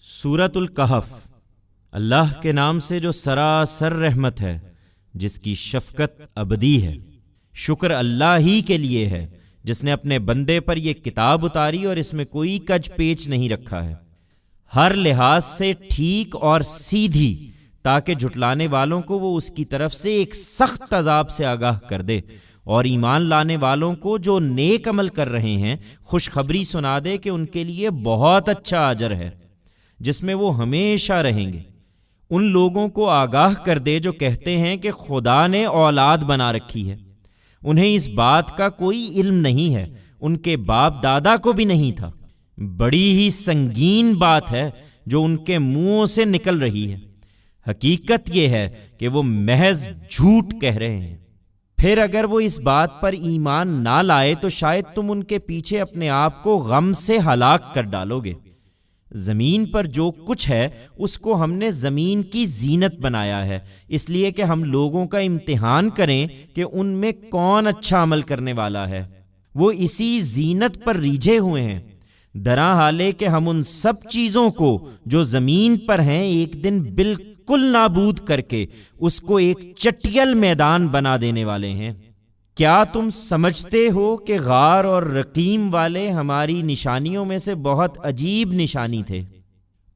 سورۃ الکہف۔ اللہ کے نام سے جو سراسر رحمت ہے، جس کی شفقت ابدی ہے۔ شکر اللہ ہی کے لیے ہے جس نے اپنے بندے پر یہ کتاب اتاری اور اس میں کوئی کج پیچ نہیں رکھا ہے، ہر لحاظ سے ٹھیک اور سیدھی، تاکہ جھٹلانے والوں کو وہ اس کی طرف سے ایک سخت عذاب سے آگاہ کر دے، اور ایمان لانے والوں کو جو نیک عمل کر رہے ہیں خوشخبری سنا دے کہ ان کے لیے بہت اچھا اجر ہے جس میں وہ ہمیشہ رہیں گے۔ ان لوگوں کو آگاہ کر دے جو کہتے ہیں کہ خدا نے اولاد بنا رکھی ہے، انہیں اس بات کا کوئی علم نہیں ہے، ان کے باپ دادا کو بھی نہیں تھا۔ بڑی ہی سنگین بات ہے جو ان کے منہوں سے نکل رہی ہے، حقیقت یہ ہے کہ وہ محض جھوٹ کہہ رہے ہیں۔ پھر اگر وہ اس بات پر ایمان نہ لائے تو شاید تم ان کے پیچھے اپنے آپ کو غم سے ہلاک کر ڈالو گے۔ زمین پر جو کچھ ہے اس کو ہم نے زمین کی زینت بنایا ہے، اس لیے کہ ہم لوگوں کا امتحان کریں کہ ان میں کون اچھا عمل کرنے والا ہے۔ وہ اسی زینت پر ریجھے ہوئے ہیں، درا حالے کہ ہم ان سب چیزوں کو جو زمین پر ہیں ایک دن بالکل نابود کر کے اس کو ایک چٹیل میدان بنا دینے والے ہیں۔ کیا تم سمجھتے ہو کہ غار اور رقیم والے ہماری نشانیوں میں سے بہت عجیب نشانی تھے؟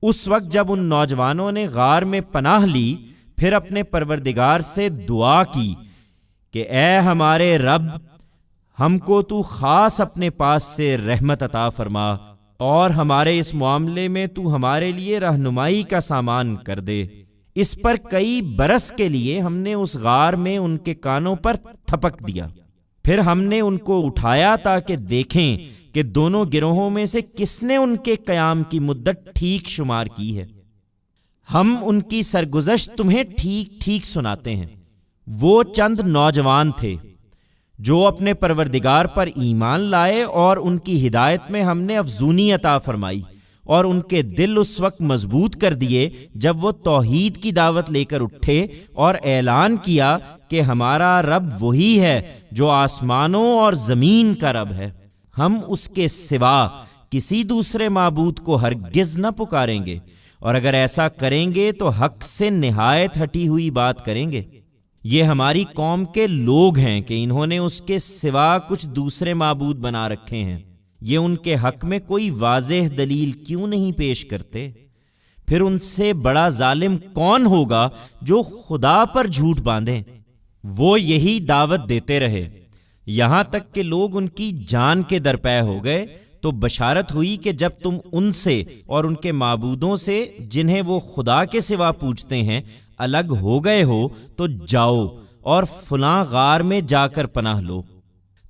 اس وقت جب ان نوجوانوں نے غار میں پناہ لی، پھر اپنے پروردگار سے دعا کی کہ اے ہمارے رب، ہم کو تو خاص اپنے پاس سے رحمت عطا فرما، اور ہمارے اس معاملے میں تو ہمارے لیے رہنمائی کا سامان کر دے۔ اس پر کئی برس کے لیے ہم نے اس غار میں ان کے کانوں پر تھپک دیا، پھر ہم نے ان کو اٹھایا تاکہ دیکھیں کہ دونوں گروہوں میں سے کس نے ان کے قیام کی مدت ٹھیک شمار کی ہے۔ ہم ان کی سرگزشت تمہیں ٹھیک ٹھیک سناتے ہیں۔ وہ چند نوجوان تھے جو اپنے پروردگار پر ایمان لائے، اور ان کی ہدایت میں ہم نے افزونی عطا فرمائی، اور ان کے دل اس وقت مضبوط کر دیے جب وہ توحید کی دعوت لے کر اٹھے اور اعلان کیا کہ ہمارا رب وہی ہے جو آسمانوں اور زمین کا رب ہے، ہم اس کے سوا کسی دوسرے معبود کو ہرگز نہ پکاریں گے، اور اگر ایسا کریں گے تو حق سے نہایت ہٹی ہوئی بات کریں گے۔ یہ ہماری قوم کے لوگ ہیں کہ انہوں نے اس کے سوا کچھ دوسرے معبود بنا رکھے ہیں، یہ ان کے حق میں کوئی واضح دلیل کیوں نہیں پیش کرتے؟ پھر ان سے بڑا ظالم کون ہوگا جو خدا پر جھوٹ باندھیں؟ وہ یہی دعوت دیتے رہے یہاں تک کہ لوگ ان کی جان کے درپے ہو گئے، تو بشارت ہوئی کہ جب تم ان سے اور ان کے معبودوں سے جنہیں وہ خدا کے سوا پوجتے ہیں الگ ہو گئے ہو تو جاؤ اور فلاں غار میں جا کر پناہ لو۔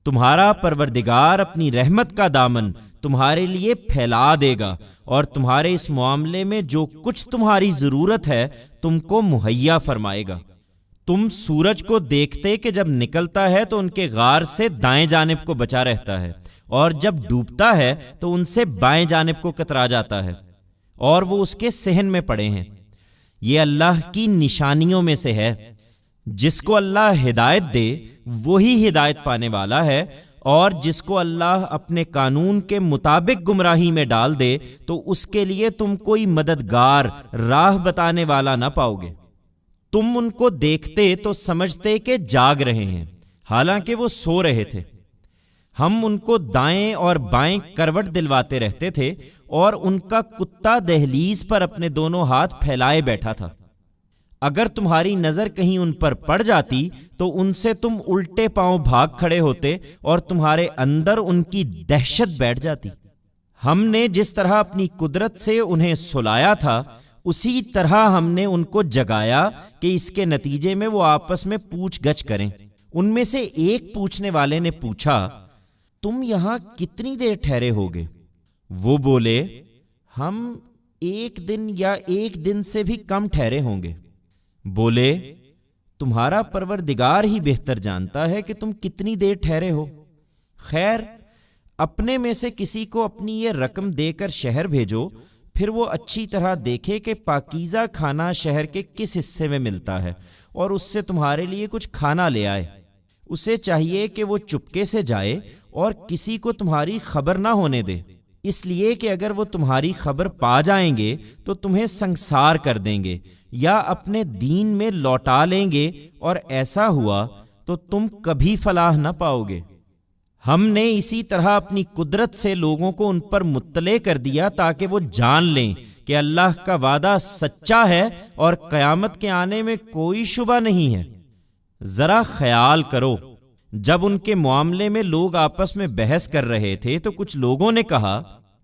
تمہارا پروردگار اپنی رحمت کا دامن تمہارے لیے پھیلا دے گا، اور تمہارے اس معاملے میں جو کچھ تمہاری ضرورت ہے تم کو مہیا فرمائے گا۔ تم سورج کو دیکھتے کہ جب نکلتا ہے تو ان کے غار سے دائیں جانب کو بچا رہتا ہے، اور جب ڈوبتا ہے تو ان سے بائیں جانب کو کترا جاتا ہے، اور وہ اس کے صحن میں پڑے ہیں۔ یہ اللہ کی نشانیوں میں سے ہے۔ جس کو اللہ ہدایت دے وہی ہدایت پانے والا ہے، اور جس کو اللہ اپنے قانون کے مطابق گمراہی میں ڈال دے تو اس کے لیے تم کوئی مددگار، راہ بتانے والا نہ پاؤ گے۔ تم ان کو دیکھتے تو سمجھتے کہ جاگ رہے ہیں، حالانکہ وہ سو رہے تھے۔ ہم ان کو دائیں اور بائیں کروٹ دلواتے رہتے تھے، اور ان کا کتا دہلیز پر اپنے دونوں ہاتھ پھیلائے بیٹھا تھا۔ اگر تمہاری نظر کہیں ان پر پڑ جاتی تو ان سے تم الٹے پاؤں بھاگ کھڑے ہوتے، اور تمہارے اندر ان کی دہشت بیٹھ جاتی۔ ہم نے جس طرح اپنی قدرت سے انہیں سلایا تھا، اسی طرح ہم نے ان کو جگایا کہ اس کے نتیجے میں وہ آپس میں پوچھ گچھ کریں۔ ان میں سے ایک پوچھنے والے نے پوچھا، تم یہاں کتنی دیر ٹھہرے ہوگے؟ وہ بولے، ہم 1 دن یا 1 دن سے بھی کم ٹھہرے ہوں گے۔ بولے، تمہارا پروردگار ہی بہتر جانتا ہے کہ تم کتنی دیر ٹھہرے ہو۔ خیر، اپنے میں سے کسی کو اپنی یہ رقم دے کر شہر بھیجو، پھر وہ اچھی طرح دیکھے کہ پاکیزہ کھانا شہر کے کس حصے میں ملتا ہے، اور اس سے تمہارے لیے کچھ کھانا لے آئے۔ اسے چاہیے کہ وہ چپکے سے جائے اور کسی کو تمہاری خبر نہ ہونے دے۔ اس لیے کہ اگر وہ تمہاری خبر پا جائیں گے تو تمہیں سنسار کر دیں گے یا اپنے دین میں لوٹا لیں گے، اور ایسا ہوا تو تم کبھی فلاح نہ پاؤ گے۔ ہم نے اسی طرح اپنی قدرت سے لوگوں کو ان پر مطلع کر دیا تاکہ وہ جان لیں کہ اللہ کا وعدہ سچا ہے اور قیامت کے آنے میں کوئی شبہ نہیں ہے۔ ذرا خیال کرو، جب ان کے معاملے میں لوگ آپس میں بحث کر رہے تھے تو کچھ لوگوں نے کہا،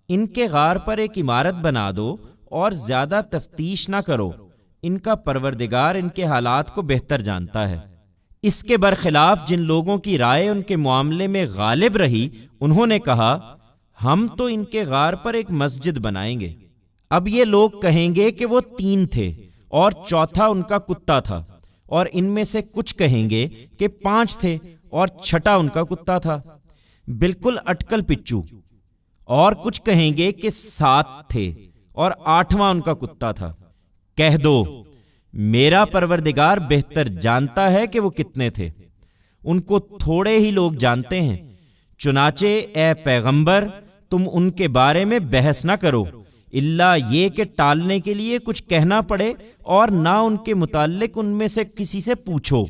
ان کے غار پر ایک عمارت بنا دو اور زیادہ تفتیش نہ کرو، ان کا پروردگار ان کے حالات کو بہتر جانتا ہے۔ اس کے برخلاف جن لوگوں کی رائے ان کے معاملے میں غالب رہی، انہوں نے کہا، ہم تو ان کے غار پر ایک مسجد بنائیں گے۔ اب یہ لوگ کہیں گے کہ وہ 3 تھے اور چوتھا ان کا کتا تھا، اور ان میں سے کچھ کہیں گے کہ 5 تھے اور چھٹا ان کا کتا تھا، بالکل اٹکل پچو، اور کچھ کہیں گے کہ 7 تھے اور 8واں ان کا کتا تھا۔ کہہ دو، میرا پروردگار بہتر جانتا ہے کہ وہ کتنے تھے، ان کو تھوڑے ہی لوگ جانتے ہیں۔ چنانچہ اے پیغمبر، تم ان کے بارے میں بحث نہ کرو، الا یہ کہ ٹالنے کے لیے کچھ کہنا پڑے، اور نہ ان کے متعلق ان میں سے کسی سے پوچھو۔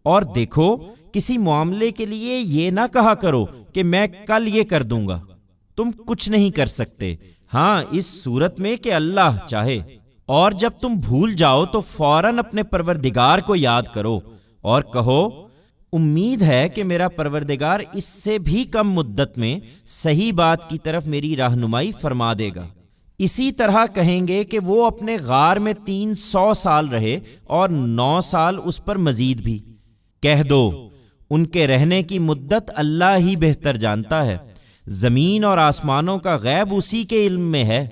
اور دیکھو، کسی معاملے کے لیے یہ نہ کہا کرو کہ میں کل یہ کر دوں گا، تم کچھ نہیں کر سکتے، ہاں اس صورت میں کہ اللہ چاہے۔ اور جب تم بھول جاؤ تو فوراً اپنے پروردگار کو یاد کرو اور کہو، امید ہے کہ میرا پروردگار اس سے بھی کم مدت میں صحیح بات کی طرف میری رہنمائی فرما دے گا۔ اسی طرح کہیں گے کہ وہ اپنے غار میں 300 سال رہے اور 9 سال اس پر مزید بھی۔ کہہ دو، ان کے رہنے کی مدت اللہ ہی بہتر جانتا ہے، زمین اور آسمانوں کا غیب اسی کے علم میں ہے۔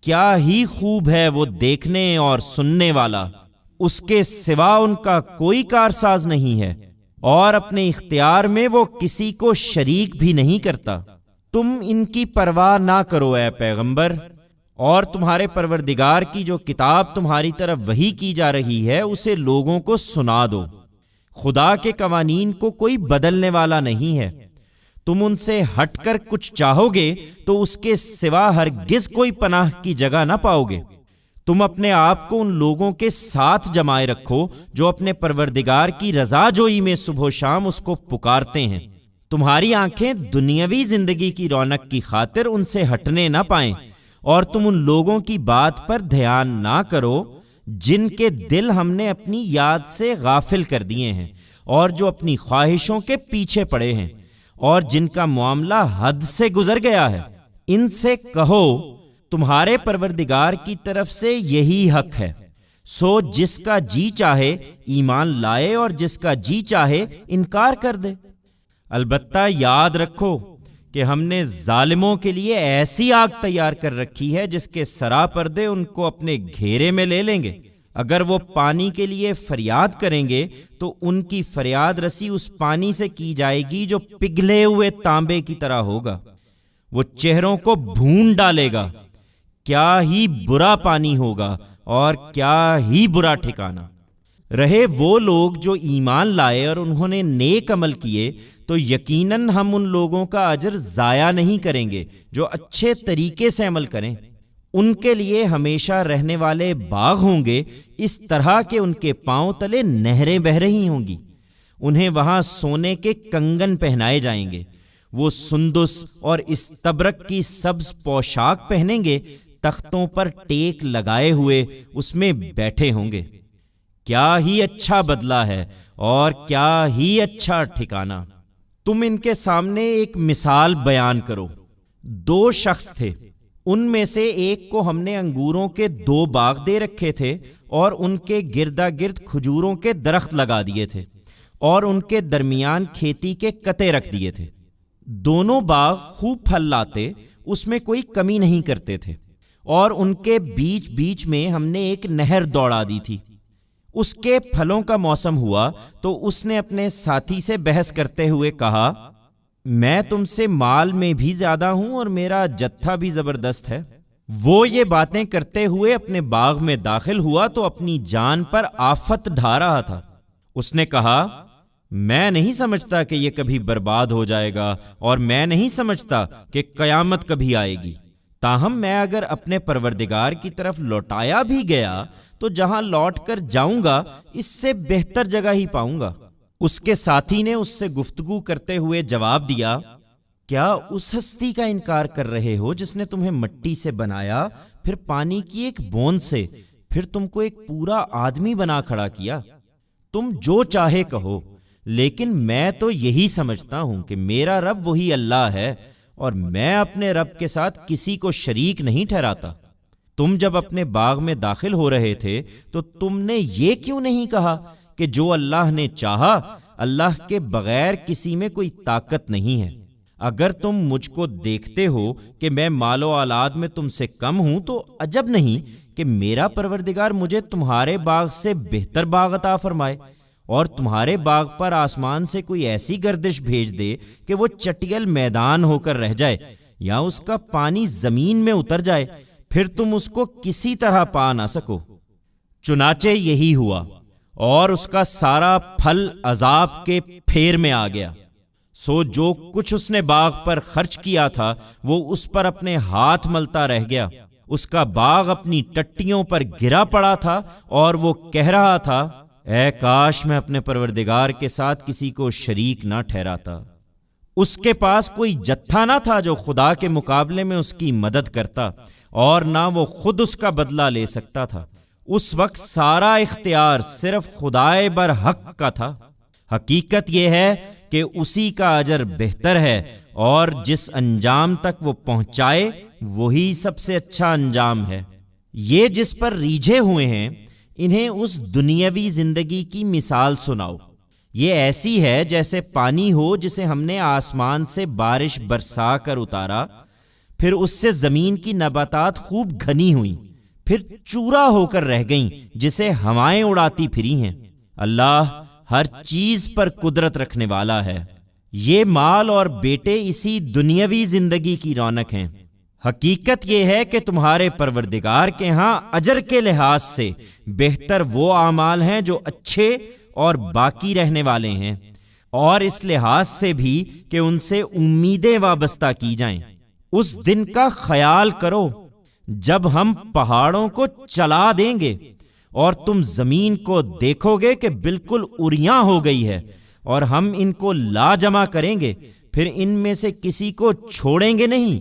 کیا ہی خوب ہے وہ دیکھنے اور سننے والا، اس کے سوا ان کا کوئی کارساز نہیں ہے، اور اپنے اختیار میں وہ کسی کو شریک بھی نہیں کرتا۔ تم ان کی پرواہ نہ کرو اے پیغمبر، اور تمہارے پروردگار کی جو کتاب تمہاری طرف وحی کی جا رہی ہے اسے لوگوں کو سنا دو۔ خدا کے قوانین کو کوئی بدلنے والا نہیں ہے، تم ان سے ہٹ کر کچھ چاہو گے تو اس کے سوا ہرگز کوئی پناہ کی جگہ نہ پاؤ گے۔ تم اپنے آپ کو ان لوگوں کے ساتھ جمائے رکھو جو اپنے پروردگار کی رضا جوئی میں صبح و شام اس کو پکارتے ہیں۔ تمہاری آنکھیں دنیاوی زندگی کی رونق کی خاطر ان سے ہٹنے نہ پائیں، اور تم ان لوگوں کی بات پر دھیان نہ کرو جن کے دل ہم نے اپنی یاد سے غافل کر دیے ہیں، اور جو اپنی خواہشوں کے پیچھے پڑے ہیں، اور جن کا معاملہ حد سے گزر گیا ہے۔ ان سے کہو، تمہارے پروردگار کی طرف سے یہی حق ہے، سو جس کا جی چاہے ایمان لائے اور جس کا جی چاہے انکار کر دے۔ البتہ یاد رکھو کہ ہم نے ظالموں کے لیے ایسی آگ تیار کر رکھی ہے جس کے سرا پردے ان کو اپنے گھیرے میں لے لیں گے۔ اگر وہ پانی کے لیے فریاد کریں گے تو ان کی فریاد رسی اس پانی سے کی جائے گی جو پگھلے ہوئے تانبے کی طرح ہوگا، وہ چہروں کو بھون ڈالے گا۔ کیا ہی برا پانی ہوگا اور کیا ہی برا ٹھکانہ۔ رہے وہ لوگ جو ایمان لائے اور انہوں نے نیک عمل کیے تو یقیناً ہم ان لوگوں کا اجر ضائع نہیں کریں گے جو اچھے طریقے سے عمل کریں۔ ان کے لیے ہمیشہ رہنے والے باغ ہوں گے، اس طرح کہ ان کے پاؤں تلے نہریں بہہ رہی ہوں گی۔ انہیں وہاں سونے کے کنگن پہنائے جائیں گے، وہ سندس اور استبرق کی سبز پوشاک پہنیں گے، تختوں پر ٹیک لگائے ہوئے اس میں بیٹھے ہوں گے۔ کیا ہی اچھا بدلہ ہے اور کیا ہی اچھا ٹھکانہ۔ تم ان کے سامنے ایک مثال بیان کرو۔ 2 شخص تھے، ان میں سے ایک کو ہم نے انگوروں کے 2 باغ دے رکھے تھے اور ان کے گردا گرد کھجوروں کے درخت لگا دیے تھے اور ان کے درمیان کھیتی کے کتے رکھ دیے تھے۔ دونوں باغ خوب پھل لاتے، اس میں کوئی کمی نہیں کرتے تھے، اور ان کے بیچ بیچ میں ہم نے ایک نہر دوڑا دی تھی۔ اس کے پھلوں کا موسم ہوا تو اس نے اپنے ساتھی سے بحث کرتے ہوئے کہا، میں تم سے مال میں بھی زیادہ ہوں اور میرا جتھا بھی زبردست ہے۔ وہ یہ باتیں کرتے ہوئے اپنے باغ میں داخل ہوا تو اپنی جان پر آفت ڈھا رہا تھا۔ اس نے کہا، میں نہیں سمجھتا کہ یہ کبھی برباد ہو جائے گا، اور میں نہیں سمجھتا کہ قیامت کبھی آئے گی۔ تاہم میں اگر اپنے پروردگار کی طرف لوٹایا بھی گیا تو جہاں لوٹ کر جاؤں گا اس سے بہتر جگہ ہی پاؤں گا۔ اس کے ساتھی نے اس سے گفتگو کرتے ہوئے جواب دیا، کیا اس ہستی کا انکار کر رہے ہو جس نے تمہیں مٹی سے بنایا، پھر پانی کی ایک بوند سے، پھر تم کو ایک پورا آدمی بنا کھڑا کیا؟ تم جو چاہے کہو، لیکن میں تو یہی سمجھتا ہوں کہ میرا رب وہی اللہ ہے، اور میں اپنے رب کے ساتھ کسی کو شریک نہیں ٹھہراتا۔ تم جب اپنے باغ میں داخل ہو رہے تھے تو تم نے یہ کیوں نہیں کہا کہ جو اللہ نے چاہا، اللہ کے بغیر کسی میں کوئی طاقت نہیں ہے؟ اگر تم مجھ کو دیکھتے ہو کہ میں مال و اولاد میں تم سے کم ہوں تو عجب نہیں کہ میرا پروردگار مجھے تمہارے باغ سے بہتر باغ عطا فرمائے، اور تمہارے باغ پر آسمان سے کوئی ایسی گردش بھیج دے کہ وہ چٹیل میدان ہو کر رہ جائے، یا اس کا پانی زمین میں اتر جائے، پھر تم اس کو کسی طرح پا نہ سکو۔ چنانچہ یہی ہوا، اور اس کا سارا پھل عذاب کے پھیر میں آ گیا۔ سو جو کچھ اس نے باغ پر خرچ کیا تھا وہ اس پر اپنے ہاتھ ملتا رہ گیا۔ اس کا باغ اپنی ٹٹیوں پر گرا پڑا تھا، اور وہ کہہ رہا تھا، اے کاش میں اپنے پروردگار کے ساتھ کسی کو شریک نہ ٹھہراتا۔ اس کے پاس کوئی جتھا نہ تھا جو خدا کے مقابلے میں اس کی مدد کرتا، اور نہ وہ خود اس کا بدلہ لے سکتا تھا۔ اس وقت سارا اختیار صرف خدائے برحق کا تھا۔ حقیقت یہ ہے کہ اسی کا اجر بہتر ہے، اور جس انجام تک وہ پہنچائے وہی سب سے اچھا انجام ہے۔ یہ جس پر ریجھے ہوئے ہیں انہیں اس دنیاوی زندگی کی مثال سناؤ۔ یہ ایسی ہے جیسے پانی ہو جسے ہم نے آسمان سے بارش برسا کر اتارا، پھر اس سے زمین کی نباتات خوب گھنی ہوئیں، پھر چورا ہو کر رہ گئیں جسے ہوائیں اڑاتی پھری ہیں۔ اللہ ہر چیز پر قدرت رکھنے والا ہے۔ یہ مال اور بیٹے اسی دنیاوی زندگی کی رونق ہیں۔ حقیقت یہ ہے کہ تمہارے پروردگار کے ہاں اجر کے لحاظ سے بہتر وہ اعمال ہیں جو اچھے اور باقی رہنے والے ہیں، اور اس لحاظ سے بھی کہ ان سے امیدیں وابستہ کی جائیں۔ اس دن کا خیال کرو جب ہم پہاڑوں کو چلا دیں گے اور تم زمین کو دیکھو گے کہ بالکل اریاں ہو گئی ہے، اور ہم ان کو لا جمع کریں گے، پھر ان میں سے کسی کو چھوڑیں گے نہیں،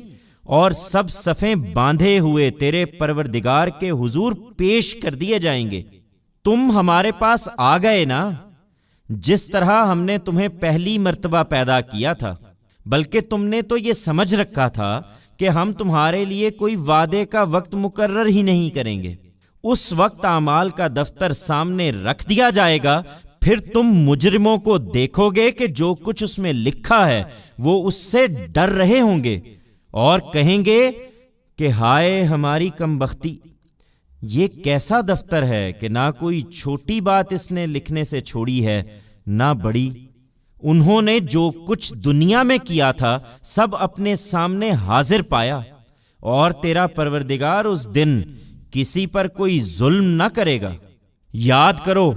اور سب صفیں باندھے ہوئے تیرے پروردگار کے حضور پیش کر دیے جائیں گے۔ تم ہمارے پاس آ گئے نا، جس طرح ہم نے تمہیں پہلی مرتبہ پیدا کیا تھا، بلکہ تم نے تو یہ سمجھ رکھا تھا کہ ہم تمہارے لیے کوئی وعدے کا وقت مقرر ہی نہیں کریں گے۔ اس وقت اعمال کا دفتر سامنے رکھ دیا جائے گا، پھر تم مجرموں کو دیکھو گے کہ جو کچھ اس میں لکھا ہے وہ اس سے ڈر رہے ہوں گے، اور کہیں گے کہ ہائے ہماری کمبختی، یہ کیسا دفتر ہے کہ نہ کوئی چھوٹی بات اس نے لکھنے سے چھوڑی ہے نہ بڑی۔ انہوں نے جو کچھ دنیا میں کیا تھا سب اپنے سامنے حاضر پایا، اور تیرا پروردگار اس دن کسی پر کوئی ظلم نہ کرے گا۔ یاد کرو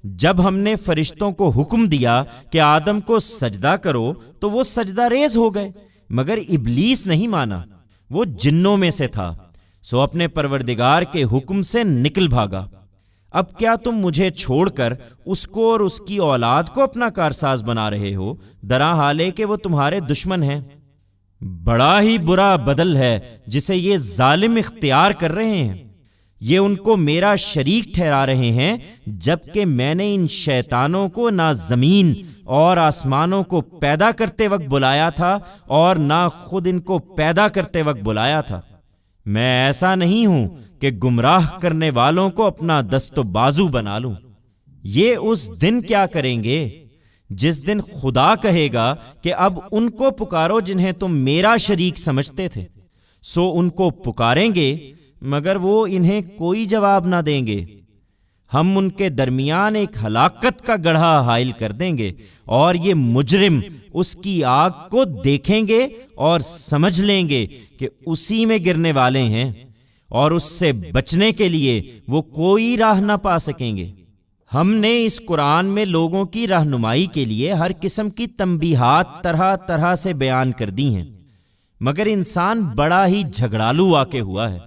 جب ہم نے فرشتوں کو حکم دیا کہ آدم کو سجدہ کرو تو وہ سجدہ ریز ہو گئے، مگر ابلیس نہیں مانا، وہ جنوں میں سے تھا، سو اپنے پروردگار کے حکم سے نکل بھاگا۔ اب کیا تم مجھے چھوڑ کر اس کو اور اس کی اولاد کو اپنا کارساز بنا رہے ہو، درا حالے کہ وہ تمہارے دشمن ہیں؟ بڑا ہی برا بدل ہے جسے یہ ظالم اختیار کر رہے ہیں۔ یہ ان کو میرا شریک ٹھہرا رہے ہیں، جبکہ میں نے ان شیطانوں کو نہ زمین اور آسمانوں کو پیدا کرتے وقت بلایا تھا، اور نہ خود ان کو پیدا کرتے وقت بلایا تھا۔ میں ایسا نہیں ہوں کہ گمراہ کرنے والوں کو اپنا دست و بازو بنا لوں۔ یہ اس دن کیا کریں گے جس دن خدا کہے گا کہ اب ان کو پکارو جنہیں تم میرا شریک سمجھتے تھے، سو ان کو پکاریں گے مگر وہ انہیں کوئی جواب نہ دیں گے۔ ہم ان کے درمیان ایک ہلاکت کا گڑھا حائل کر دیں گے، اور یہ مجرم اس کی آگ کو دیکھیں گے اور سمجھ لیں گے کہ اسی میں گرنے والے ہیں، اور اس سے بچنے کے لیے وہ کوئی راہ نہ پا سکیں گے۔ ہم نے اس قرآن میں لوگوں کی رہنمائی کے لیے ہر قسم کی تنبیہات طرح طرح سے بیان کر دی ہیں، مگر انسان بڑا ہی جھگڑالو واقع ہوا ہے۔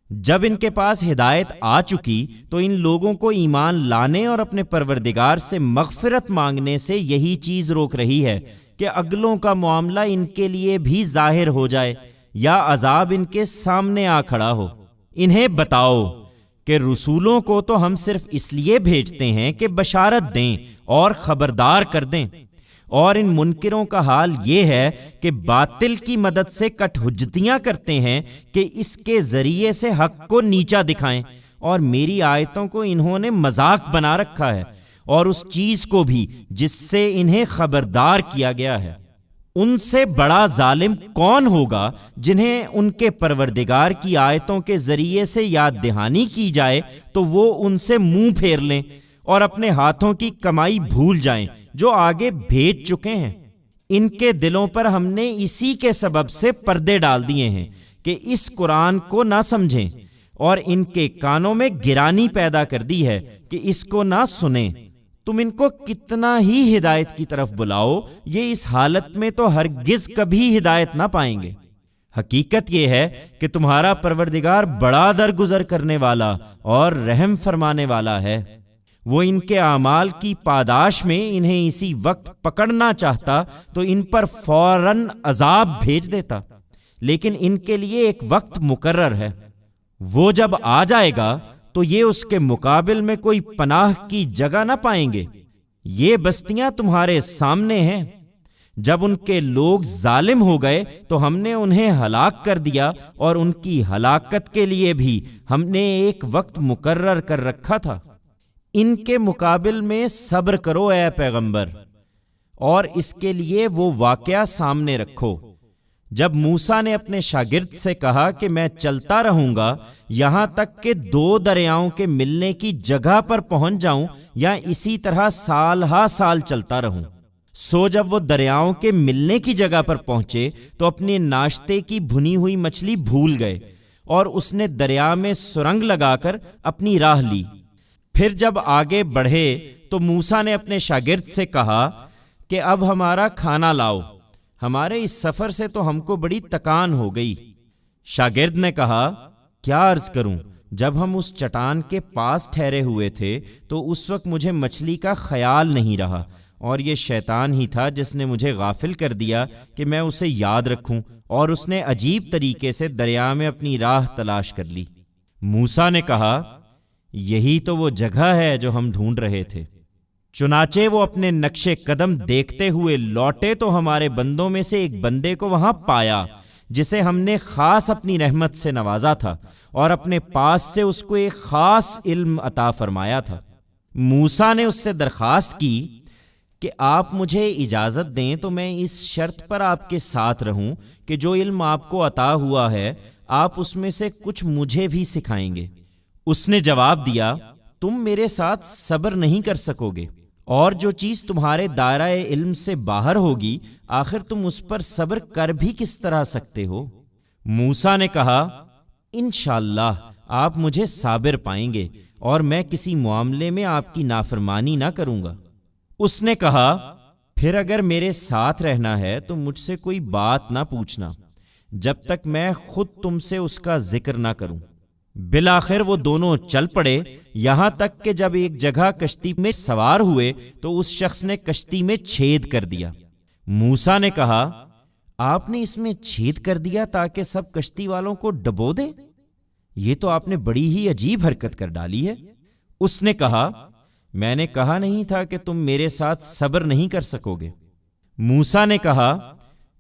جب ان کے پاس ہدایت آ چکی تو ان لوگوں کو ایمان لانے اور اپنے پروردگار سے مغفرت مانگنے سے یہی چیز روک رہی ہے کہ اگلوں کا معاملہ ان کے لیے بھی ظاہر ہو جائے یا عذاب ان کے سامنے آ کھڑا ہو۔ انہیں بتاؤ کہ رسولوں کو تو ہم صرف اس لیے بھیجتے ہیں کہ بشارت دیں اور خبردار کر دیں، اور ان منکروں کا حال یہ ہے کہ باطل کی مدد سے کٹ حجتیاں کرتے ہیں کہ اس کے ذریعے سے حق کو نیچا دکھائیں، اور میری آیتوں کو انہوں نے مذاق بنا رکھا ہے، اور اس چیز کو بھی جس سے انہیں خبردار کیا گیا ہے۔ ان سے بڑا ظالم کون ہوگا جنہیں ان کے پروردگار کی آیتوں کے ذریعے سے یاد دہانی کی جائے تو وہ ان سے منہ پھیر لیں اور اپنے ہاتھوں کی کمائی بھول جائیں جو آگے بھیج چکے ہیں۔ ان کے دلوں پر ہم نے اسی کے سبب سے پردے ڈال دیے ہیں کہ اس قرآن کو نہ سمجھیں، اور ان کے کانوں میں گرانی پیدا کر دی ہے کہ اس کو نہ سنیں۔ تم ان کو کتنا ہی ہدایت کی طرف بلاؤ، یہ اس حالت میں تو ہرگز کبھی ہدایت نہ پائیں گے۔ حقیقت یہ ہے کہ تمہارا پروردگار بڑا درگزر کرنے والا اور رحم فرمانے والا ہے۔ وہ ان کے اعمال کی پاداش میں انہیں اسی وقت پکڑنا چاہتا تو ان پر فوراً عذاب بھیج دیتا، لیکن ان کے لیے ایک وقت مقرر ہے، وہ جب آ جائے گا تو یہ اس کے مقابل میں کوئی پناہ کی جگہ نہ پائیں گے۔ یہ بستیاں تمہارے سامنے ہیں۔ جب ان کے لوگ ظالم ہو گئے تو ہم نے انہیں ہلاک کر دیا، اور ان کی ہلاکت کے لیے بھی ہم نے ایک وقت مقرر کر رکھا تھا۔ ان کے مقابل میں صبر کرو اے پیغمبر، اور اس کے لیے وہ واقعہ سامنے رکھو جب موسیٰ نے اپنے شاگرد سے کہا کہ میں چلتا رہوں گا یہاں تک کہ 2 دریاؤں کے ملنے کی جگہ پر پہنچ جاؤں، یا اسی طرح سال ہا سال چلتا رہوں۔ سو جب وہ دریاؤں کے ملنے کی جگہ پر پہنچے تو اپنے ناشتے کی بھنی ہوئی مچھلی بھول گئے، اور اس نے دریا میں سرنگ لگا کر اپنی راہ لی۔ پھر جب آگے بڑھے تو موسیٰ نے اپنے شاگرد سے کہا کہ اب ہمارا کھانا لاؤ، ہمارے اس سفر سے تو ہم کو بڑی تکان ہو گئی۔ شاگرد نے کہا کیا عرض کروں، جب ہم اس چٹان کے پاس ٹھہرے ہوئے تھے تو اس وقت مجھے مچھلی کا خیال نہیں رہا، اور یہ شیطان ہی تھا جس نے مجھے غافل کر دیا کہ میں اسے یاد رکھوں، اور اس نے عجیب طریقے سے دریا میں اپنی راہ تلاش کر لی۔ موسیٰ نے کہا یہی تو وہ جگہ ہے جو ہم ڈھونڈ رہے تھے۔ چنانچہ وہ اپنے نقش قدم دیکھتے ہوئے لوٹے تو ہمارے بندوں میں سے ایک بندے کو وہاں پایا جسے ہم نے خاص اپنی رحمت سے نوازا تھا، اور اپنے پاس سے اس کو ایک خاص علم عطا فرمایا تھا۔ موسیٰ نے اس سے درخواست کی کہ آپ مجھے اجازت دیں تو میں اس شرط پر آپ کے ساتھ رہوں کہ جو علم آپ کو عطا ہوا ہے آپ اس میں سے کچھ مجھے بھی سکھائیں گے۔ اس نے جواب دیا تم میرے ساتھ صبر نہیں کر سکو گے، اور جو چیز تمہارے دائرہ علم سے باہر ہوگی آخر تم اس پر صبر کر بھی کس طرح سکتے ہو؟ موسیٰ نے کہا انشاءاللہ آپ مجھے صابر پائیں گے، اور میں کسی معاملے میں آپ کی نافرمانی نہ کروں گا۔ اس نے کہا پھر اگر میرے ساتھ رہنا ہے تو مجھ سے کوئی بات نہ پوچھنا جب تک میں خود تم سے اس کا ذکر نہ کروں۔ بالآخر وہ دونوں چل پڑے، یہاں تک کہ جب ایک جگہ کشتی میں سوار ہوئے تو اس شخص نے کشتی میں چھید کر دیا۔ موسیٰ نے کہا آپ نے اس میں چھید کر دیا تاکہ سب کشتی والوں کو ڈبو دے؟ یہ تو آپ نے بڑی ہی عجیب حرکت کر ڈالی ہے۔ اس نے کہا میں نے کہا نہیں تھا کہ تم میرے ساتھ صبر نہیں کر سکو گے۔ موسیٰ نے کہا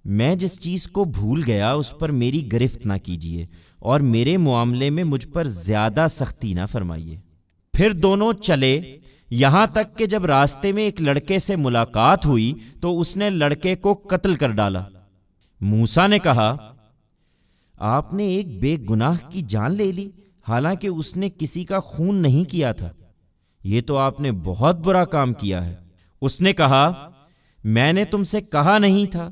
میں جس چیز کو بھول گیا اس پر میری گرفت نہ کیجیے، اور میرے معاملے میں مجھ پر زیادہ سختی نہ فرمائیے۔ پھر دونوں چلے، یہاں تک کہ جب راستے میں ایک لڑکے سے ملاقات ہوئی تو اس نے لڑکے کو قتل کر ڈالا۔ موسیٰ نے کہا آپ نے ایک بے گناہ کی جان لے لی حالانکہ اس نے کسی کا خون نہیں کیا تھا، یہ تو آپ نے بہت برا کام کیا ہے۔ اس نے کہا میں نے تم سے کہا نہیں تھا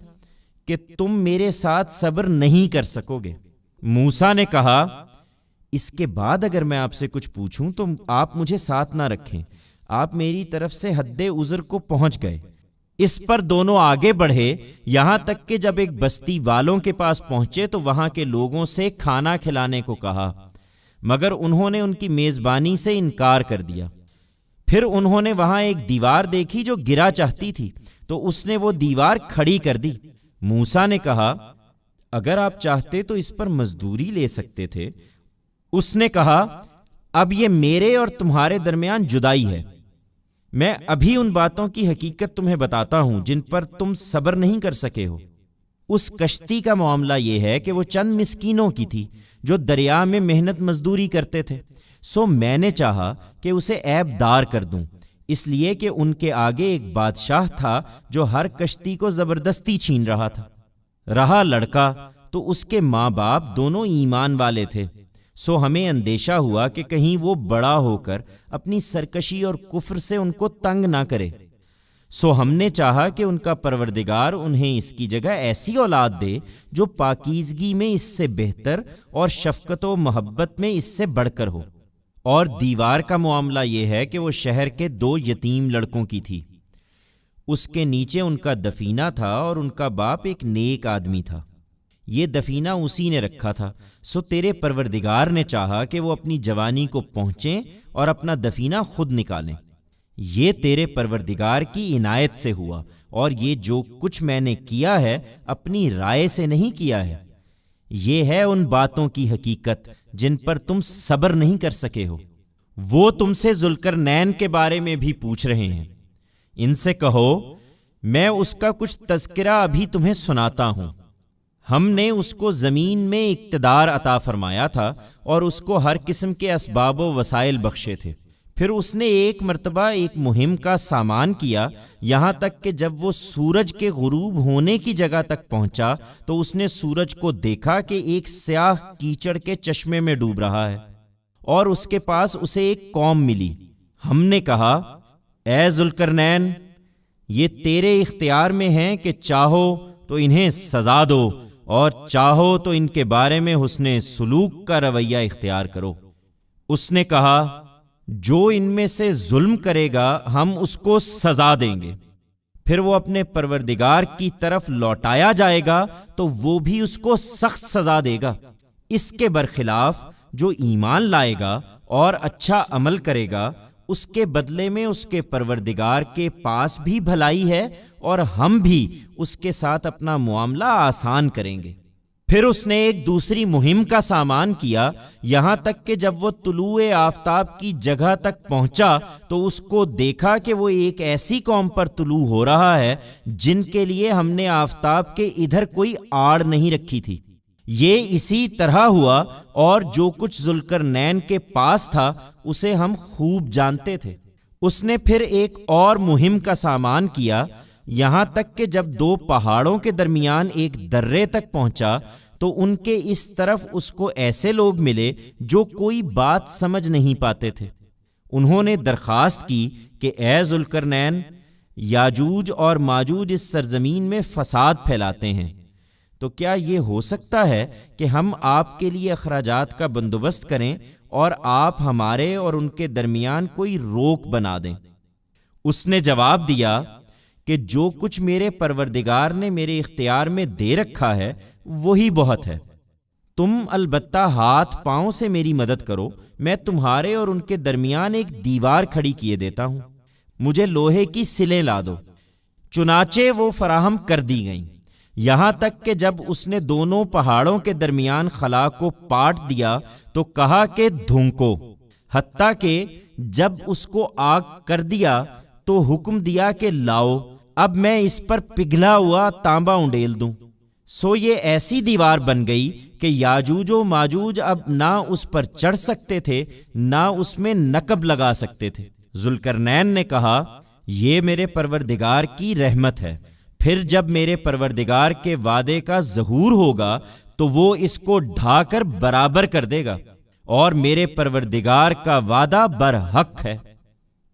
کہ تم میرے ساتھ صبر نہیں کر سکو گے۔ موسیٰ نے کہا اس کے بعد اگر میں آپ سے کچھ پوچھوں تو آپ مجھے ساتھ نہ رکھیں، آپ میری طرف سے حد عذر کو پہنچ گئے۔ اس پر دونوں آگے بڑھے، یہاں تک کہ جب ایک بستی والوں کے پاس پہنچے تو وہاں کے لوگوں سے کھانا کھلانے کو کہا، مگر انہوں نے ان کی میزبانی سے انکار کر دیا۔ پھر انہوں نے وہاں ایک دیوار دیکھی جو گرا چاہتی تھی، تو اس نے وہ دیوار کھڑی کر دی۔ موسیٰ نے کہا، اگر آپ چاہتے تو اس پر مزدوری لے سکتے تھے۔ اس نے کہا، اب یہ میرے اور تمہارے درمیان جدائی ہے۔ میں ابھی ان باتوں کی حقیقت تمہیں بتاتا ہوں جن پر تم صبر نہیں کر سکے ہو۔ اس کشتی کا معاملہ یہ ہے کہ وہ چند مسکینوں کی تھی جو دریا میں محنت مزدوری کرتے تھے، سو میں نے چاہا کہ اسے عیب دار کر دوں، اس لیے کہ ان کے آگے ایک بادشاہ تھا جو ہر کشتی کو زبردستی چھین رہا تھا۔ رہا لڑکا تو اس کے ماں باپ دونوں ایمان والے تھے، سو ہمیں اندیشہ ہوا کہ کہیں وہ بڑا ہو کر اپنی سرکشی اور کفر سے ان کو تنگ نہ کرے، سو ہم نے چاہا کہ ان کا پروردگار انہیں اس کی جگہ ایسی اولاد دے جو پاکیزگی میں اس سے بہتر اور شفقت و محبت میں اس سے بڑھ کر ہو۔ اور دیوار کا معاملہ یہ ہے کہ وہ شہر کے 2 یتیم لڑکوں کی تھی، اس کے نیچے ان کا دفینہ تھا اور ان کا باپ ایک نیک آدمی تھا، یہ دفینہ اسی نے رکھا تھا، سو تیرے پروردگار نے چاہا کہ وہ اپنی جوانی کو پہنچیں اور اپنا دفینہ خود نکالیں۔ یہ تیرے پروردگار کی عنایت سے ہوا، اور یہ جو کچھ میں نے کیا ہے اپنی رائے سے نہیں کیا ہے۔ یہ ہے ان باتوں کی حقیقت جن پر تم صبر نہیں کر سکے ہو۔ وہ تم سے ذوالقرنین کے بارے میں بھی پوچھ رہے ہیں، ان سے کہو میں اس کا کچھ تذکرہ ابھی تمہیں سناتا ہوں۔ ہم نے اس کو زمین میں اقتدار عطا فرمایا تھا اور اس کو ہر قسم کے اسباب و وسائل بخشے تھے۔ پھر اس نے ایک مرتبہ ایک مہم کا سامان کیا، یہاں تک کہ جب وہ سورج کے غروب ہونے کی جگہ تک پہنچا تو اس نے سورج کو دیکھا کہ ایک سیاہ کیچڑ کے چشمے میں ڈوب رہا ہے، اور اس کے پاس اسے ایک قوم ملی۔ ہم نے کہا، اے ذوالقرنین، یہ تیرے اختیار میں ہیں کہ چاہو تو انہیں سزا دو اور چاہو تو ان کے بارے میں حسن سلوک کا رویہ اختیار کرو۔ اس نے کہا، جو ان میں سے ظلم کرے گا ہم اس کو سزا دیں گے۔ پھر وہ اپنے پروردگار کی طرف لوٹایا جائے گا تو وہ بھی اس کو سخت سزا دے گا۔ اس کے برخلاف جو ایمان لائے گا اور اچھا عمل کرے گا، اس کے بدلے میں اس کے پروردگار کے پاس بھی بھلائی ہے، اور ہم بھی اس کے ساتھ اپنا معاملہ آسان کریں گے۔ پھر اس نے ایک دوسری مہم کا سامان کیا، یہاں تک کہ جب وہ طلوع آفتاب کی جگہ تک پہنچا تو اس کو دیکھا کہ وہ ایک ایسی قوم پر طلوع ہو رہا ہے جن کے لیے ہم نے آفتاب کے ادھر کوئی آڑ نہیں رکھی تھی۔ یہ اسی طرح ہوا، اور جو کچھ ذوالقرنین کے پاس تھا اسے ہم خوب جانتے تھے۔ اس نے پھر ایک اور مہم کا سامان کیا، یہاں تک کہ جب 2 پہاڑوں کے درمیان ایک درے تک پہنچا تو ان کے اس طرف اس کو ایسے لوگ ملے جو کوئی بات سمجھ نہیں پاتے تھے۔ انہوں نے درخواست کی کہ اے ذوالقرنین، یاجوج اور ماجوج اس سرزمین میں فساد پھیلاتے ہیں، تو کیا یہ ہو سکتا ہے کہ ہم آپ کے لیے اخراجات کا بندوبست کریں اور آپ ہمارے اور ان کے درمیان کوئی روک بنا دیں؟ اس نے جواب دیا کہ جو کچھ میرے پروردگار نے میرے اختیار میں دے رکھا ہے وہی بہت ہے۔ تم البتہ ہاتھ پاؤں سے میری مدد کرو، میں تمہارے اور ان کے درمیان ایک دیوار کھڑی کیے دیتا ہوں، مجھے لوہے کی سلیں لا دو۔ چنانچہ وہ فراہم کر دی گئیں، یہاں تک کہ جب اس نے دونوں پہاڑوں کے درمیان خلا کو پاٹ دیا تو کہا کہ دھنکو، حتیٰ کہ جب اس کو آگ کر دیا تو حکم دیا کہ لاؤ، اب میں اس پر پگھلا ہوا تانبا انڈیل دوں۔ سو یہ ایسی دیوار بن گئی کہ یاجوج و ماجوج اب نہ اس پر چڑھ سکتے تھے نہ اس میں نقب لگا سکتے تھے۔ ذوالقرنین نے کہا، یہ میرے پروردگار کی رحمت ہے، پھر جب میرے پروردگار کے وعدے کا ظہور ہوگا تو وہ اس کو ڈھا کر برابر کر دے گا، اور میرے پروردگار کا وعدہ برحق ہے۔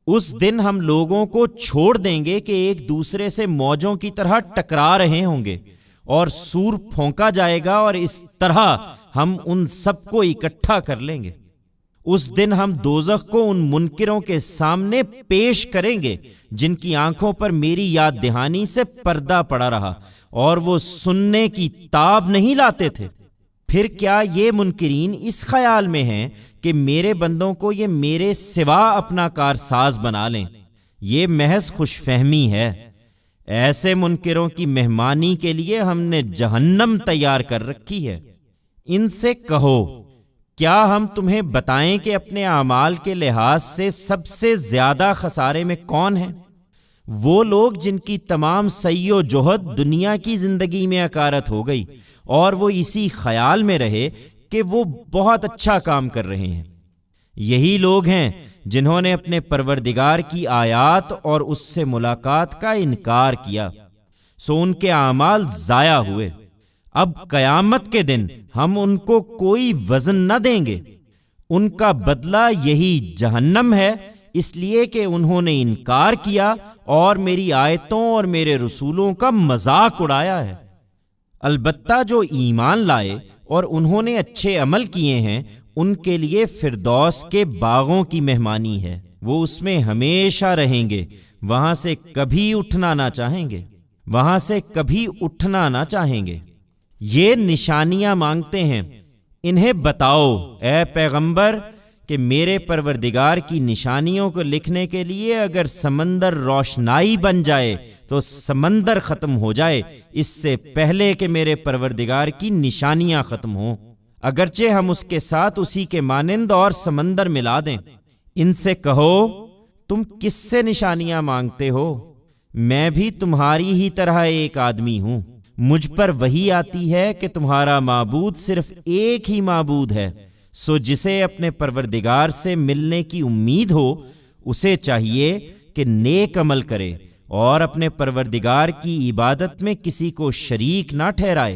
اس دن ہم لوگوں کو چھوڑ دیں گے کہ ایک دوسرے سے موجوں کی طرح ٹکرا رہے ہوں گے، اور سور پھونکا جائے گا، اور اس طرح ہم ان سب کو اکٹھا کر لیں گے۔ اس دن ہم دوزخ کو ان منکروں کے سامنے پیش کریں گے جن کی آنکھوں پر میری یاد دہانی سے پردہ پڑا رہا اور وہ سننے کی تاب نہیں لاتے تھے۔ پھر کیا یہ منکرین اس خیال میں ہیں کہ میرے بندوں کو یہ میرے سوا اپنا کارساز بنا لیں؟ یہ محض خوش فہمی ہے۔ ایسے منکروں کی مہمانی کے لیے ہم نے جہنم تیار کر رکھی ہے۔ ان سے کہو، کیا ہم تمہیں بتائیں کہ اپنے اعمال کے لحاظ سے سب سے زیادہ خسارے میں کون ہیں؟ وہ لوگ جن کی تمام سعی و جہد دنیا کی زندگی میں اکارت ہو گئی اور وہ اسی خیال میں رہے کہ وہ بہت اچھا کام کر رہے ہیں۔ یہی لوگ ہیں جنہوں نے اپنے پروردگار کی آیات اور اس سے ملاقات کا انکار کیا، سو ان کے اعمال ضائع ہوئے۔ اب قیامت کے دن ہم ان کو کوئی وزن نہ دیں گے، ان کا بدلہ یہی جہنم ہے، اس لیے کہ انہوں نے انکار کیا اور میری آیتوں اور میرے رسولوں کا مذاق اڑایا ہے۔ البتہ جو ایمان لائے اور انہوں نے اچھے عمل کیے ہیں، ان کے لیے فردوس کے باغوں کی مہمانی ہے، وہ اس میں ہمیشہ رہیں گے، وہاں سے کبھی اٹھنا نہ چاہیں گے۔ یہ نشانیاں مانگتے ہیں، انہیں بتاؤ اے پیغمبر کہ میرے پروردگار کی نشانیوں کو لکھنے کے لیے اگر سمندر روشنائی بن جائے تو سمندر ختم ہو جائے اس سے پہلے کہ میرے پروردگار کی نشانیاں ختم ہوں، اگرچہ ہم اس کے ساتھ اسی کے مانند اور سمندر ملا دیں۔ ان سے کہو، تم کس سے نشانیاں مانگتے ہو؟ میں بھی تمہاری ہی طرح ایک آدمی ہوں، مجھ پر وحی آتی ہے کہ تمہارا معبود صرف ایک ہی معبود ہے، سو جسے اپنے پروردگار سے ملنے کی امید ہو اسے چاہیے کہ نیک عمل کرے اور اپنے پروردگار کی عبادت میں کسی کو شریک نہ ٹھہرائے۔